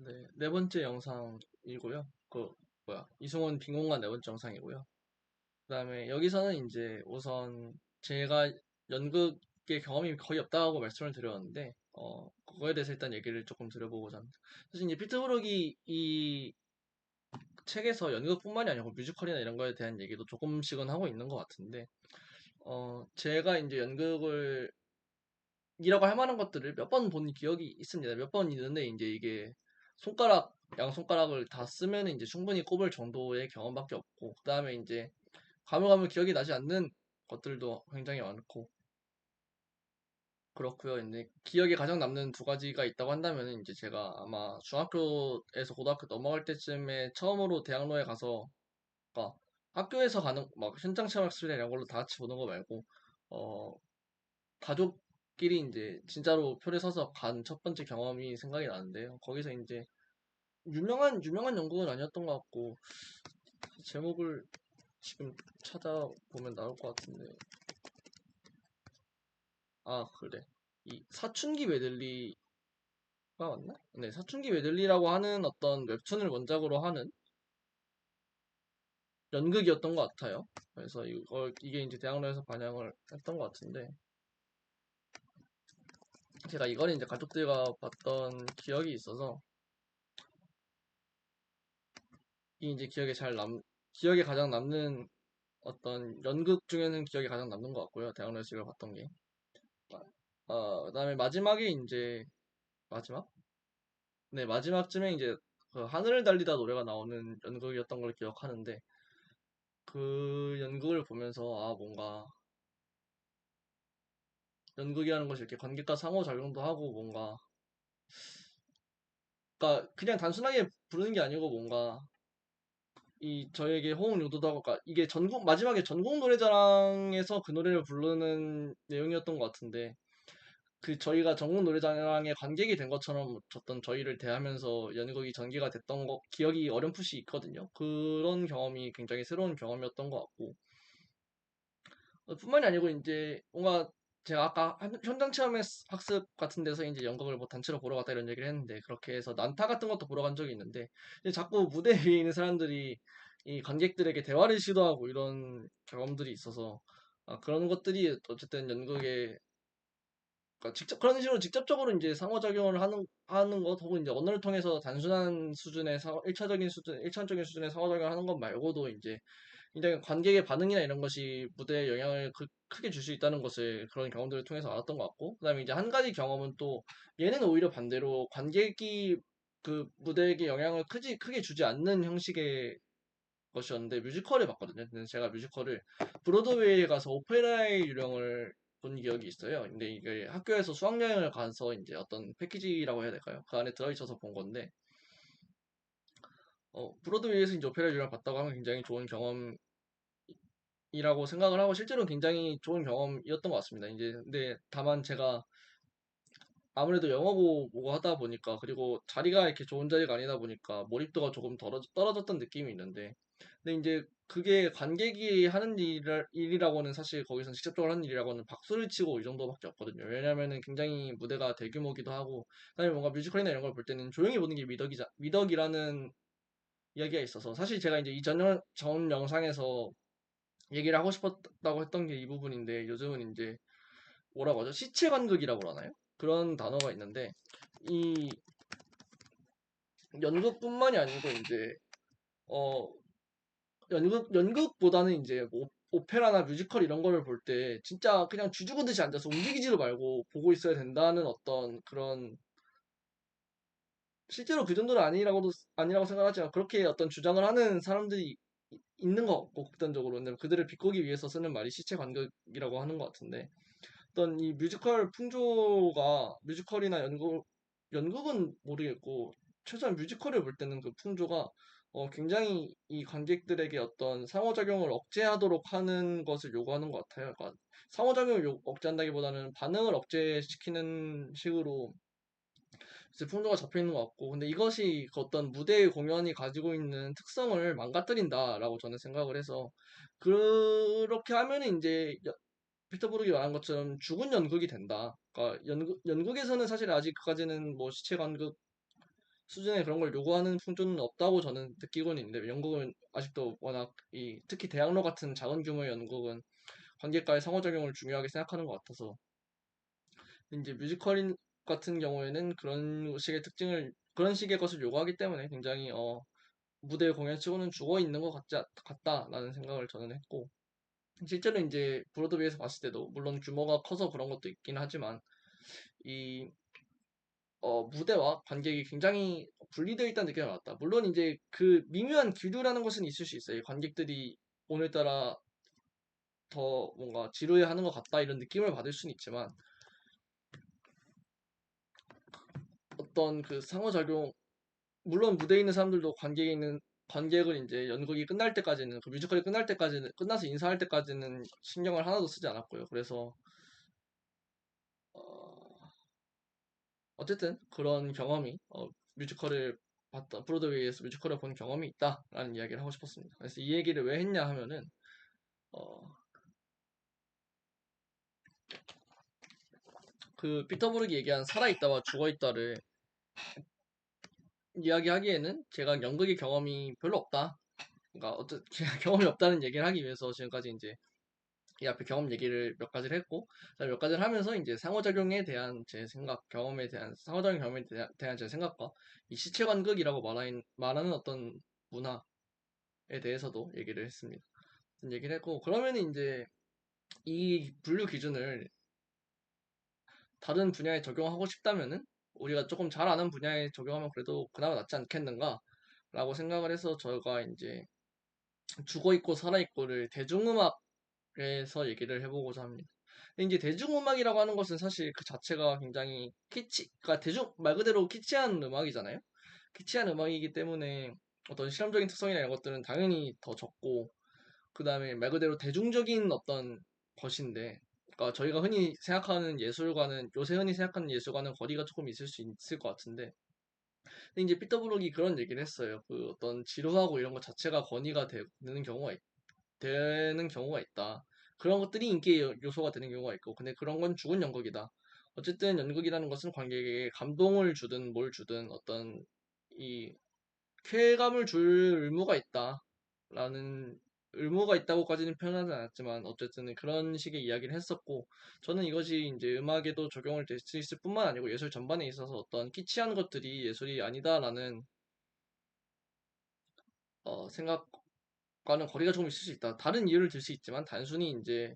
네. 네 번째 영상이고요. 이승원 빈공간 네 번째 영상이고요. 그다음에 여기서는 이제 우선 제가 연극의 경험이 거의 없다고 말씀을 드렸는데, 그거에 대해서 일단 얘기를 조금 드려보고자 합니다. 사실 이제 피트브룩이 이 책에서 연극뿐만이 아니고 뮤지컬이나 이런 거에 대한 얘기도 조금씩은 하고 있는 것 같은데, 제가 이제 연극을 이라고 할 만한 것들을 몇 번 본 기억이 있습니다. 몇 번 있는데 이제 이게 양 손가락을 다 쓰면 이제 충분히 꼽을 정도의 경험밖에 없고, 그다음에 이제 가물가물 기억이 나지 않는 것들도 굉장히 많고 그렇고요. 이제 기억에 가장 남는 두 가지가 있다고 한다면 이제 제가 아마 중학교에서 고등학교 넘어갈 때쯤에 처음으로 대학로에 가서, 그러니까 학교에서 가는 막 현장 체험 학습이나 이런 걸로 다 같이 보는 거 말고 어 가족끼리 이제 진짜로 표를 서서 간 첫 번째 경험이 생각이 나는데요. 거기서 이제 유명한 연극은 아니었던 것 같고, 제목을 지금 찾아보면 나올 것 같은데, 그래. 이 사춘기 메들리가 맞나? 네, 사춘기 메들리라고 하는 어떤 웹툰을 원작으로 하는 연극이었던 것 같아요. 그래서 이게 이제 대학로에서 반영을 했던 것 같은데, 제가 이걸 이제 가족들과 봤던 기억이 있어서 이 이제 기억에 가장 남는 어떤 연극 중에는 기억에 가장 남는 것 같고요. 대학로에서 이걸 봤던 게. 그다음에 마지막에 이제 마지막? 네, 마지막쯤에 이제 그 하늘을 달리다 노래가 나오는 연극이었던 걸 기억하는데, 그 연극을 보면서 뭔가 연극이라는 것이 이렇게 관객과 상호작용도 하고 뭔가, 그러니까 그냥 단순하게 부르는 게 아니고 뭔가 이 저에게 호응 요도도 하고, 그러니까 이게 마지막에 전국 노래자랑에서 그 노래를 부르는 내용이었던 것 같은데, 그 저희가 전국 노래자랑의 관객이 된 것처럼 어떤 저희를 대하면서 연극이 전개가 됐던 거 기억이 어렴풋이 있거든요. 그런 경험이 굉장히 새로운 경험이었던 것 같고, 뿐만이 아니고 이제 뭔가 제가 아까 현장 체험 학습 같은 데서 이제 연극을 뭐 단체로 보러 갔다 이런 얘기를 했는데, 그렇게 해서 난타 같은 것도 보러 간 적이 있는데, 이제 자꾸 무대 위에 있는 사람들이 이 관객들에게 대화를 시도하고 이런 경험들이 있어서, 그런 것들이 어쨌든 연극의, 그러니까 그런 식으로 직접적으로 이제 상호작용을 하는 것, 혹은 이제 언어를 통해서 단순한 수준의 1차적인 수준의 상호작용을 하는 것 말고도 이제 굉장히 관객의 반응이나 이런 것이 무대에 영향을 크게 줄 수 있다는 것을 그런 경험들을 통해서 알았던 것 같고, 그다음에 이제 한 가지 경험은 또, 얘는 오히려 반대로 관객이 그 무대에게 영향을 크게 주지 않는 형식의 것이었는데, 뮤지컬을 봤거든요. 근데 제가 뮤지컬을 브로드웨이에 가서 오페라의 유령을 본 기억이 있어요. 근데 이게 학교에서 수학여행을 가서 이제 어떤 패키지라고 해야 될까요? 그 안에 들어있어서 본 건데, 브로드웨이에서 이제 오페라 유령을 봤다고 하면 굉장히 좋은 경험이라고 생각을 하고, 실제로 굉장히 좋은 경험이었던 것 같습니다. 이제 근데 다만 제가 아무래도 영어 보고 하다 보니까, 그리고 자리가 이렇게 좋은 자리가 아니다 보니까 몰입도가 조금 떨어졌던 느낌이 있는데, 근데 이제 그게 관객이 하는 일이라고는, 사실 거기서 직접적으로 하는 일이라고는 박수를 치고 이 정도밖에 없거든요. 왜냐면은 굉장히 무대가 대규모기도 하고, 그다음에 뭔가 뮤지컬이나 이런 걸 볼 때는 조용히 보는 게 미덕이라는 이야기가 있어서, 사실 제가 이제 전 영상에서 얘기를 하고 싶었다고 했던 게 이 부분인데, 요즘은 이제 뭐라고 하죠? 시체 관극이라고 그러나요? 그런 단어가 있는데, 이 연극뿐만이 아니고 이제 어 연극보다는 이제 뭐 오페라나 뮤지컬 이런 거를 볼 때 진짜 그냥 쥐죽은 듯이 앉아서 움직이지도 말고 보고 있어야 된다는 어떤 그런, 실제로 그 정도는 아니라고 생각하지만 그렇게 어떤 주장을 하는 사람들이 있는 것 같고, 극단적으로. 근데 그들을 비꼬기 위해서 쓰는 말이 시체 관극이라고 하는 것 같은데, 어떤 이 뮤지컬이나 연극은 모르겠고, 최소한 뮤지컬을 볼 때는 그 풍조가 굉장히 이 관객들에게 어떤 상호작용을 억제하도록 하는 것을 요구하는 것 같아요. 그러니까 상호작용을 억제한다기보다는 반응을 억제시키는 식으로 이제 풍조가 잡혀 있는 것 같고, 근데 이것이 그 어떤 무대의 공연이 가지고 있는 특성을 망가뜨린다라고 저는 생각을 해서, 그렇게 하면은 이제 피터브룩이 말한 것처럼 죽은 연극이 된다. 그러니까 연극에서는 사실 아직 그까지는 뭐 시체 관극 수준의 그런 걸 요구하는 풍조는 없다고 저는 느끼고는 있는데 영국은 아직도 워낙 이 특히 대학로 같은 작은 규모의 연극은 관객과의 상호작용을 중요하게 생각하는 것 같아서 이제 뮤지컬 같은 경우에는 그런 식의 것을 요구하기 때문에 굉장히 무대 공연치고는 죽어 있는 것 같다라는 생각을 저는 했고 실제로 이제 브로드웨이에서 봤을 때도 물론 규모가 커서 그런 것도 있긴 하지만 이 무대와 관객이 굉장히 분리되어 있다는 느낌이 받았다. 물론 이제 그 미묘한 기류라는 것은 있을 수 있어요. 관객들이 오늘따라 더 뭔가 지루해하는 것 같다 이런 느낌을 받을 수는 있지만 어떤 그 상호작용 물론 무대에 있는 사람들도 관객을 이제 연극이 끝날 때까지는 그 뮤지컬이 끝날 때까지는 끝나서 인사할 때까지는 신경을 하나도 쓰지 않았고요. 그래서 어, 어쨌든 그런 경험이 뮤지컬을 브로드웨이에서 뮤지컬을 본 경험이 있다라는 이야기를 하고 싶었습니다. 그래서 이 얘기를 왜 했냐 하면은 어, 그 피터브룩이 얘기한 살아있다와 죽어있다를 이야기하기에는 제가 연극의 경험이 별로 없다. 그러니까 경험이 없다는 얘기를 하기 위해서 지금까지 이제 이 앞에 경험 얘기를 몇 가지를 했고 몇 가지를 하면서 이제 상호작용에 대한 제 생각, 경험에 대한 상호작용 경험에 대한 제 생각과 이 시체관극이라고 말하는 어떤 문화에 대해서도 얘기를 했습니다. 얘기를 했고 그러면 이제 이 분류 기준을 다른 분야에 적용하고 싶다면은 우리가 조금 잘 아는 분야에 적용하면 그래도 그나마 낫지 않겠는가 라고 생각을 해서 저가 이제 죽어있고 살아있고를 대중음악에서 얘기를 해보고자 합니다. 근데 이제 대중음악이라고 하는 것은 사실 그 자체가 굉장히 그러니까 말 그대로 키치한 음악이잖아요. 키치한 음악이기 때문에 어떤 실험적인 특성이나 이런 것들은 당연히 더 적고, 그 다음에 말 그대로 대중적인 어떤 것인데, 그러니까 저희가 흔히 생각하는 예술과는, 요새 흔히 생각하는 예술과는 거리가 조금 있을 수 있을 것 같은데, 근데 이제 피터브룩이 그런 얘기를 했어요. 그 어떤 지루하고 이런 것 자체가 되는 경우가 있다. 그런 것들이 인기 요소가 되는 경우가 있고, 근데 그런 건 죽은 연극이다. 어쨌든 연극이라는 것은 관객에게 감동을 주든 뭘 주든 어떤 이 쾌감을 줄 의무가 있다고까지는 표현하지 않았지만 어쨌든 그런 식의 이야기를 했었고 저는 이것이 이제 음악에도 적용을 될 수 있을 뿐만 아니고 예술 전반에 있어서 어떤 끼치한 것들이 예술이 아니다라는 생각과는 거리가 조금 있을 수 있다. 다른 이유를 들 수 있지만 단순히 이제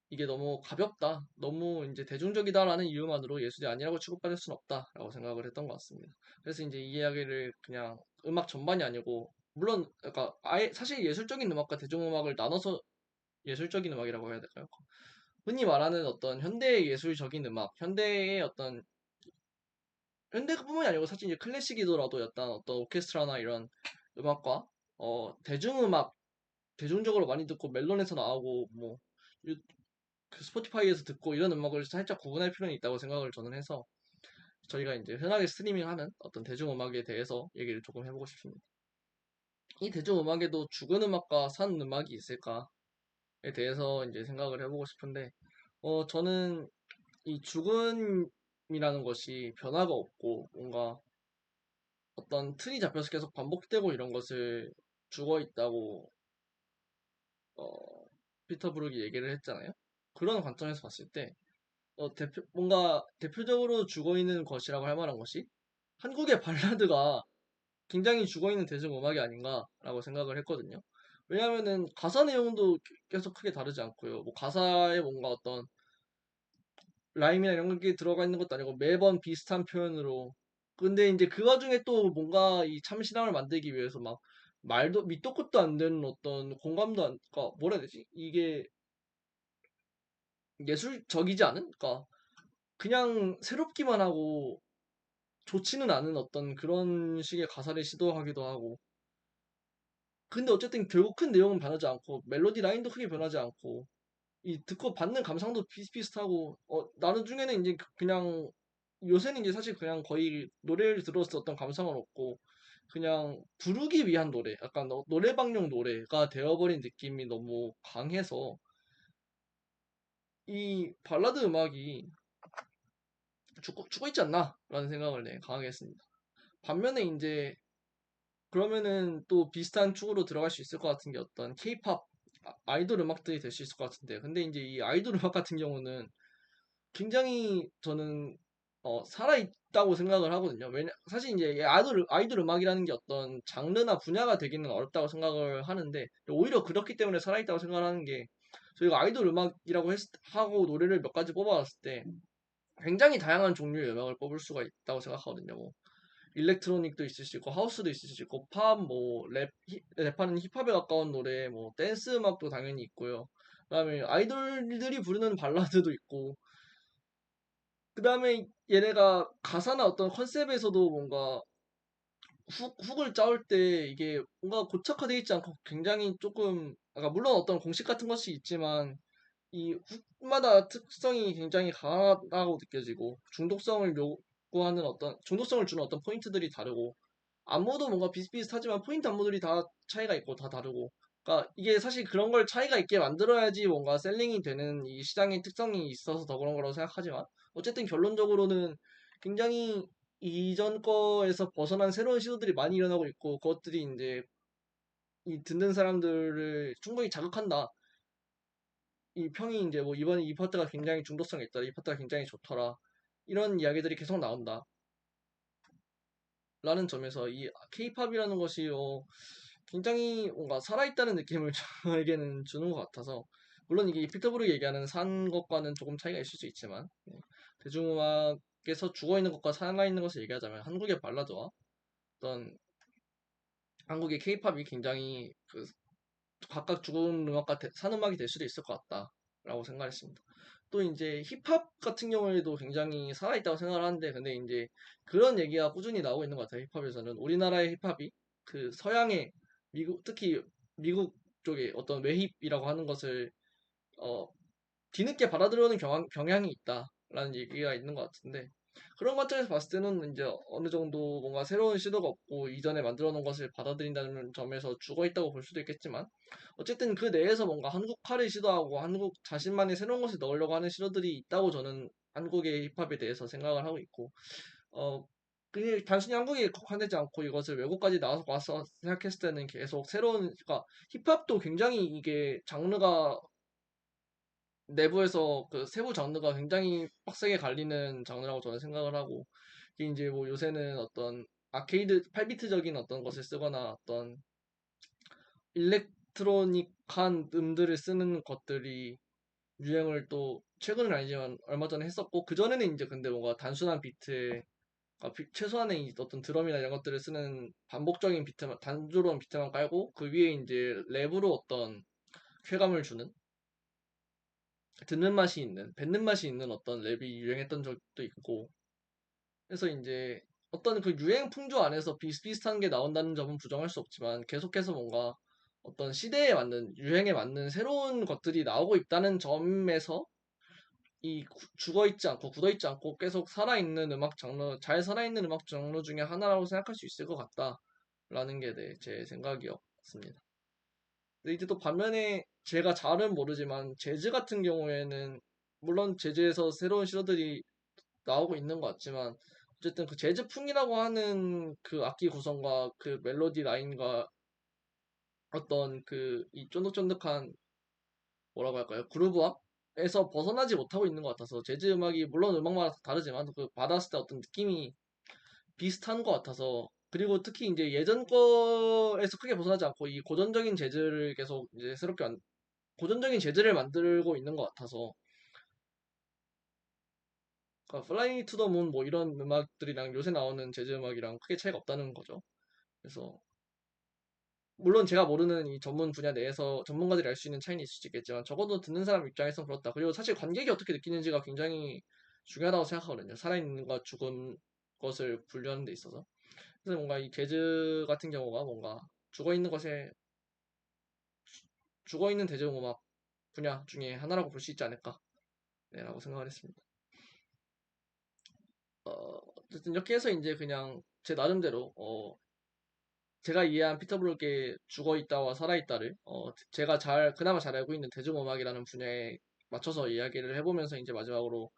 이게 너무 가볍다, 너무 이제 대중적이다라는 이유만으로 예술이 아니라고 취급받을 수는 없다라고 생각을 했던 것 같습니다. 그래서 이제 이 이야기를 그냥 음악 전반이 아니고, 물론, 그러니까 아예 사실 예술적인 음악과 대중음악을 나눠서 예술적인 음악이라고 해야 될까요? 흔히 말하는 어떤 현대의 예술적인 음악, 현대뿐만이 아니고 사실 이제 클래식이더라도 어떤 오케스트라나 이런 음악과 대중음악, 대중적으로 많이 듣고 멜론에서 나오고 뭐 그 스포티파이에서 듣고 이런 음악을 살짝 구분할 필요는 있다고 생각을 저는 해서 저희가 이제 흔하게 스트리밍하는 어떤 대중음악에 대해서 얘기를 조금 해보고 싶습니다. 이 대중음악에도 죽은 음악과 산 음악이 있을까에 대해서 이제 생각을 해보고 싶은데, 저는 이 죽음이라는 것이 변화가 없고 뭔가 어떤 틀이 잡혀서 계속 반복되고 이런 것을 죽어 있다고 어, 피터 브룩이 얘기를 했잖아요. 그런 관점에서 봤을 때 뭔가 대표적으로 죽어있는 것이라고 할 만한 것이 한국의 발라드가 굉장히 죽어있는 대중음악이 아닌가라고 생각을 했거든요. 왜냐하면은 가사 내용도 계속 크게 다르지 않고요. 뭐 가사에 뭔가 어떤 라임이나 이런 게 들어가 있는 것도 아니고 매번 비슷한 표현으로. 근데 이제 그 와중에 또 뭔가 이 참신함을 만들기 위해서 막 밑도 끝도 안 되는 어떤 그러니까 뭐라 해야 되지? 이게 예술적이지 않은? 그러니까 그냥 새롭기만 하고 좋지는 않은 어떤 그런 식의 가사를 시도하기도 하고. 근데 어쨌든 결국 큰 내용은 변하지 않고 멜로디 라인도 크게 변하지 않고 이 듣고 받는 감상도 비슷비슷하고 나는 중에는 이제 그냥 요새는 이제 사실 그냥 거의 노래를 들었을 때 어떤 감상은 없고 그냥 부르기 위한 노래, 약간 노래방용 노래가 되어버린 느낌이 너무 강해서 이 발라드 음악이 죽고 있지 않나? 라는 생각을 강하게 했습니다. 반면에 이제 그러면은 또 비슷한 축으로 들어갈 수 있을 것 같은 게 어떤 케이팝 아이돌 음악들이 될 수 있을 것 같은데 근데 이제 이 아이돌 음악 같은 경우는 굉장히 저는 살아있다고 생각을 하거든요. 사실 이제 이 아이돌 음악이라는 게 어떤 장르나 분야가 되기는 어렵다고 생각을 하는데 오히려 그렇기 때문에 살아있다고 생각을 하는 게 저희가 아이돌 음악이라고 하고 노래를 몇 가지 뽑아봤을 때 굉장히 다양한 종류의 음악을 뽑을 수가 있다고 생각하거든요. 뭐 일렉트로닉도 있을 수 있고 하우스도 있을 수 있고 팝, 뭐 랩하는 힙합에 가까운 노래, 뭐 댄스 음악도 당연히 있고요. 그다음에 아이돌들이 부르는 발라드도 있고 그다음에 얘네가 가사나 어떤 컨셉에서도 뭔가 훅을 짜올 때 이게 뭔가 고착화되어 있지 않고 굉장히 조금 물론 어떤 공식 같은 것이 있지만 이 훅마다 특성이 굉장히 강하다고 느껴지고 중독성을 주는 어떤 포인트들이 다르고 안무도 뭔가 비슷비슷하지만 포인트 안무들이 다 차이가 있고 다 다르고 그러니까 이게 사실 그런 걸 차이가 있게 만들어야지 뭔가 셀링이 되는 이 시장의 특성이 있어서 더 그런 거라고 생각하지만 어쨌든 결론적으로는 굉장히 이전 거에서 벗어난 새로운 시도들이 많이 일어나고 있고 그것들이 이제 이 듣는 사람들을 충분히 자극한다. 이 평이 이제 뭐 이번에 이 파트가 굉장히 중독성이 있다. 이 파트가 굉장히 좋더라. 이런 이야기들이 계속 나온다. 라는 점에서 이 케이팝이라는 것이 굉장히 뭔가 살아있다는 느낌을 저에게는 주는 것 같아서 물론 이게 피터브룩이 얘기하는 산 것과는 조금 차이가 있을 수 있지만 대중음악에서 죽어있는 것과 살아있는 것을 얘기하자면 한국의 발라드와 어떤 한국의 케이팝이 굉장히 그 각각 죽은 음악과 산 음악이 될 수도 있을 것 같다라고 생각했습니다. 또 이제 힙합 같은 경우에도 굉장히 살아있다고 생각을 하는데 근데 이제 그런 얘기가 꾸준히 나오고 있는 것 같아요. 힙합에서는 우리나라의 힙합이 그 서양의 미국 특히 미국 쪽에 어떤 외힙이라고 하는 것을 어, 뒤늦게 받아들여오는 경향이 있다라는 얘기가 있는 것 같은데 그런 관점에서 봤을 때는 이제 어느 정도 뭔가 새로운 시도가 없고 이전에 만들어 놓은 것을 받아들인다는 점에서 죽어 있다고 볼 수도 있겠지만 어쨌든 그 내에서 뭔가 한국화를 시도하고 한국 자신만의 새로운 것을 넣으려고 하는 시도들이 있다고 저는 한국의 힙합에 대해서 생각을 하고 있고 그게 단순히 한국에 국한되지 않고 이것을 외국까지 나와서 와서 생각했을 때는 계속 새로운 그러니까 힙합도 굉장히 이게 장르가 내부에서 그 세부 장르가 굉장히 빡세게 갈리는 장르라고 저는 생각을 하고 이게 이제 뭐 요새는 어떤 아케이드 8비트적인 어떤 것을 쓰거나 어떤 일렉트로닉한 음들을 쓰는 것들이 유행을 또 최근은 아니지만 얼마 전에 했었고 그전에는 이제 근데 뭔가 단순한 비트에 최소한의 어떤 드럼이나 이런 것들을 쓰는 반복적인 비트만 단조로운 비트만 깔고 그 위에 이제 랩으로 어떤 쾌감을 주는 듣는 맛이 있는, 뱉는 맛이 있는 어떤 랩이 유행했던 적도 있고, 그래서 이제 어떤 그 유행 풍조 안에서 비슷비슷한 게 나온다는 점은 부정할 수 없지만 계속해서 뭔가 어떤 시대에 맞는, 유행에 맞는 새로운 것들이 나오고 있다는 점에서 죽어있지 않고 굳어있지 않고 계속 살아있는 음악 장르, 잘 살아있는 음악 장르 중에 하나라고 생각할 수 있을 것 같다라는 게 제 생각이었습니다. 근데 이제 또 반면에 제가 잘은 모르지만 재즈 같은 경우에는 물론 재즈에서 새로운 시도들이 나오고 있는 것 같지만 어쨌든 그 재즈풍이라고 하는 그 악기 구성과 그 멜로디 라인과 어떤 그 이 쫀득쫀득한 뭐라고 할까요? 그루브함에서 벗어나지 못하고 있는 것 같아서 재즈 음악이 물론 음악마다 다르지만 그 받았을 때 어떤 느낌이 비슷한 것 같아서 그리고 특히 이제 예전 거에서 크게 벗어나지 않고 이 고전적인 재즈를 계속 이제 고전적인 재즈를 만들고 있는 것 같아서 그러니까 플라이 투 더 문 뭐 이런 음악들이랑 요새 나오는 재즈 음악이랑 크게 차이가 없다는 거죠. 그래서 물론 제가 모르는 이 전문 분야 내에서 전문가들이 알 수 있는 차이는 있을 수 있겠지만 적어도 듣는 사람 입장에서 그렇다. 그리고 사실 관객이 어떻게 느끼는지가 굉장히 중요하다고 생각하거든요. 살아있는 것과 죽은 것을 분류하는 데 있어서. 그래서 뭔가 이 재즈 같은 경우가 뭔가 죽어있는 것에 죽어있는 대중음악 분야 중에 하나라고 볼 수 있지 않을까 네, 라고 생각을 했습니다. 어쨌든 이렇게 해서 이제 그냥 제 나름대로 제가 이해한 피터브룩의 죽어있다와 살아있다를 제가 그나마 잘 알고 있는 대중음악이라는 분야에 맞춰서 이야기를 해보면서 이제 마지막으로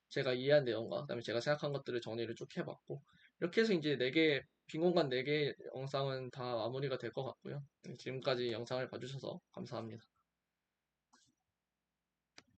제가 이해한 내용과 그다음에 제가 생각한 것들을 정리를 쭉 해봤고 이렇게 해서 이제 4개, 빈 공간 4개 영상은 다 마무리가 될 것 같고요. 지금까지 영상을 봐주셔서 감사합니다.